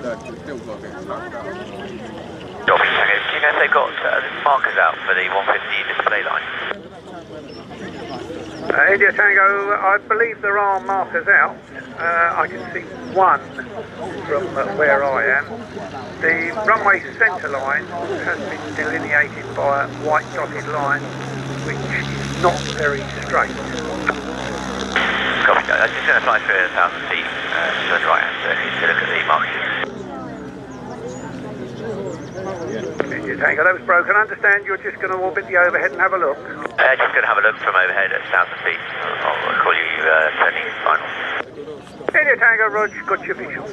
you know if they've got markers out for the 150 display line? India Tango, I believe there are markers out. I can see one from where I am. The runway centre line has been delineated by a white dotted line, which is not very straight. Copy. I'm just going to fly through 1,000 feet to the right hand to look at the markers. India Tango, that was broken. I understand you're just going to orbit the overhead and have a look. Just going to have a look from overhead at 1,000 feet. I'll call you turning final. India Tango, Rog, got your visual.